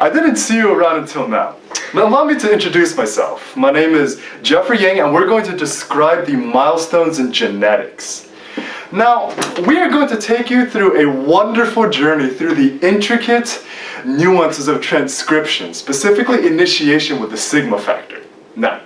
I didn't see you around until now. Now allow me to introduce myself. My name is Jeffrey Yang, and we're going to describe the milestones in genetics. Now, we are going to take you through a wonderful journey through the intricate nuances of transcription, specifically initiation with the sigma factor. Now,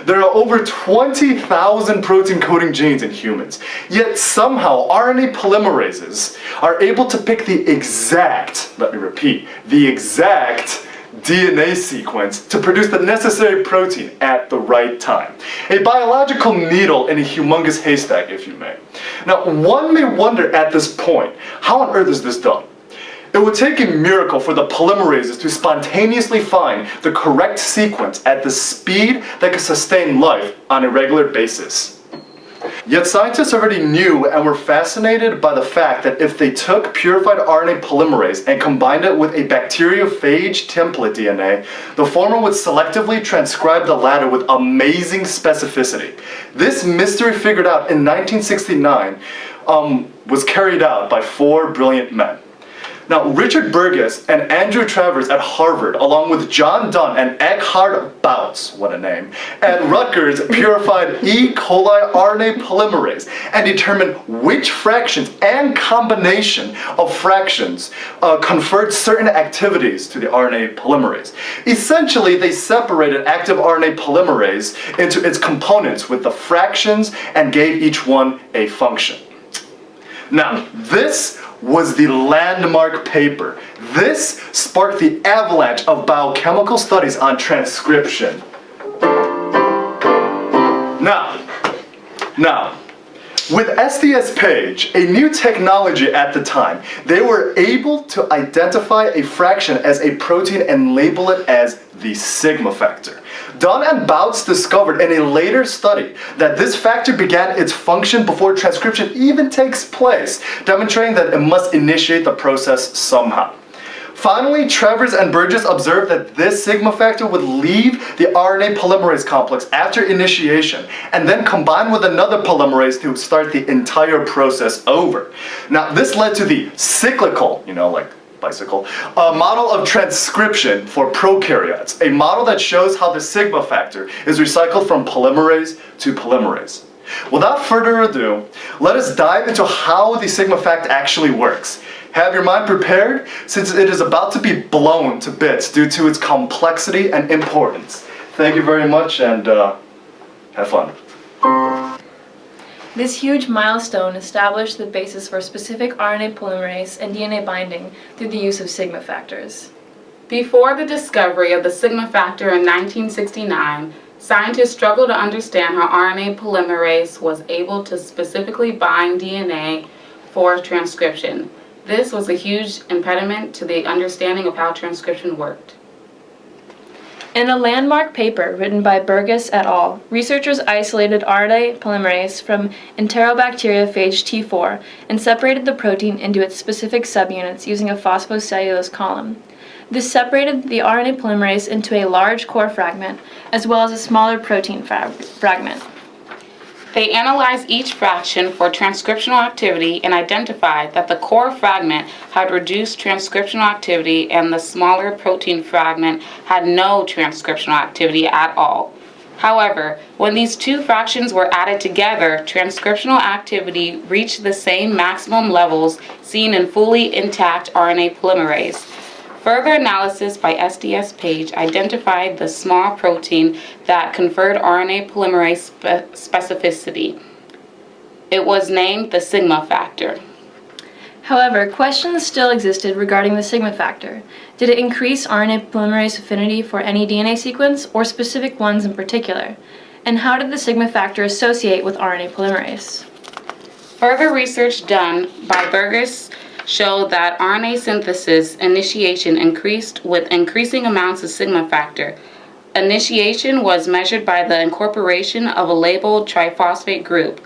there are over 20,000 protein coding genes in humans, yet somehow RNA polymerases are able to pick the exact, let me repeat, the exact DNA sequence to produce the necessary protein at the right time. A biological needle in a humongous haystack, if you may. Now, one may wonder at this point, how on earth is this done? It would take a miracle for the polymerases to spontaneously find the correct sequence at the speed that could sustain life on a regular basis. Yet scientists already knew and were fascinated by the fact that if they took purified RNA polymerase and combined it with a bacteriophage template DNA, the former would selectively transcribe the latter with amazing specificity. This mystery, figured out in 1969, was carried out by 4 brilliant men. Now, Richard Burgess and Andrew Travers at Harvard, along with John Dunn and Eckhard Bautz, what a name, at Rutgers, purified E. coli RNA polymerase and determined which fractions and combination of fractions conferred certain activities to the RNA polymerase. Essentially, they separated active RNA polymerase into its components with the fractions and gave each one a function. Now, this was the landmark paper. This sparked the avalanche of biochemical studies on transcription. Now, with SDS Page, a new technology at the time, they were able to identify a fraction as a protein and label it as the sigma factor. Dunn and Bautz discovered in a later study that this factor began its function before transcription even takes place, demonstrating that it must initiate the process somehow. Finally, Travers and Burgess observed that this sigma factor would leave the RNA polymerase complex after initiation and then combine with another polymerase to start the entire process over. Now, this led to the cyclical, like bicycle, model of transcription for prokaryotes, a model that shows how the sigma factor is recycled from polymerase to polymerase. Without further ado, let us dive into how the sigma factor actually works. Have your mind prepared, since it is about to be blown to bits due to its complexity and importance. Thank you very much, and have fun. This huge milestone established the basis for specific RNA polymerase and DNA binding through the use of sigma factors. Before the discovery of the sigma factor in 1969, scientists struggled to understand how RNA polymerase was able to specifically bind DNA for transcription. This was a huge impediment to the understanding of how transcription worked. In a landmark paper written by Burgess et al., researchers isolated RNA polymerase from enterobacteriophage T4 and separated the protein into its specific subunits using a phosphocellulose column. This separated the RNA polymerase into a large core fragment as well as a smaller protein fragment. They analyzed each fraction for transcriptional activity and identified that the core fragment had reduced transcriptional activity and the smaller protein fragment had no transcriptional activity at all. However, when these two fractions were added together, transcriptional activity reached the same maximum levels seen in fully intact RNA polymerase. Further analysis by SDS Page identified the small protein that conferred RNA polymerase specificity. It was named the sigma factor. However, questions still existed regarding the sigma factor. Did it increase RNA polymerase affinity for any DNA sequence, or specific ones in particular? And how did the sigma factor associate with RNA polymerase? Further research done by Burgess showed that RNA synthesis initiation increased with increasing amounts of sigma factor. Initiation was measured by the incorporation of a labeled triphosphate group.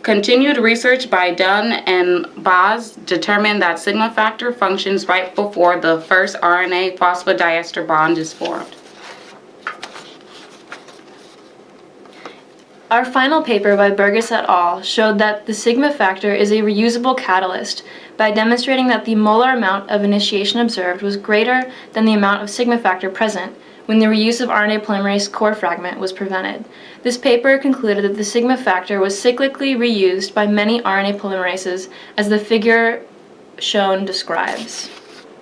Continued research by Dunn and Bautz determined that sigma factor functions right before the first RNA phosphodiester bond is formed. Our final paper by Burgess et al. Showed that the sigma factor is a reusable catalyst by demonstrating that the molar amount of initiation observed was greater than the amount of sigma factor present when the reuse of RNA polymerase core fragment was prevented. This paper concluded that the sigma factor was cyclically reused by many RNA polymerases, as the figure shown describes.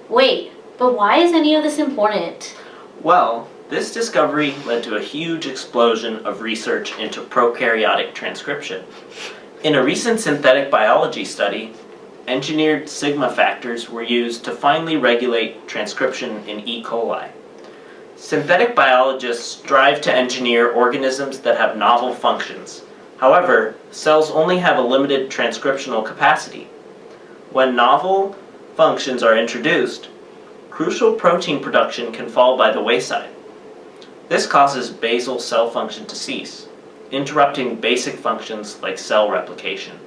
Wait, but why is any of this important? Well, this discovery led to a huge explosion of research into prokaryotic transcription. In a recent synthetic biology study, engineered sigma factors were used to finely regulate transcription in E. coli. Synthetic biologists strive to engineer organisms that have novel functions. However, cells only have a limited transcriptional capacity. When novel functions are introduced, crucial protein production can fall by the wayside. This causes basal cell function to cease, interrupting basic functions like cell replication.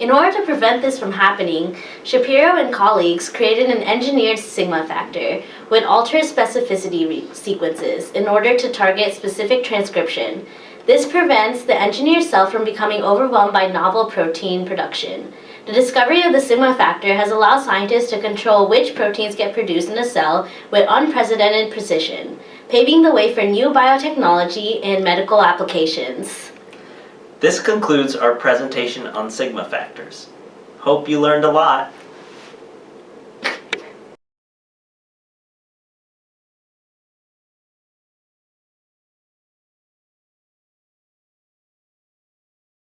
In order to prevent this from happening, Shapiro and colleagues created an engineered sigma factor with altered specificity sequences in order to target specific transcription. This prevents the engineered cell from becoming overwhelmed by novel protein production. The discovery of the sigma factor has allowed scientists to control which proteins get produced in a cell with unprecedented precision, paving the way for new biotechnology and medical applications. This concludes our presentation on sigma factors. Hope you learned a lot.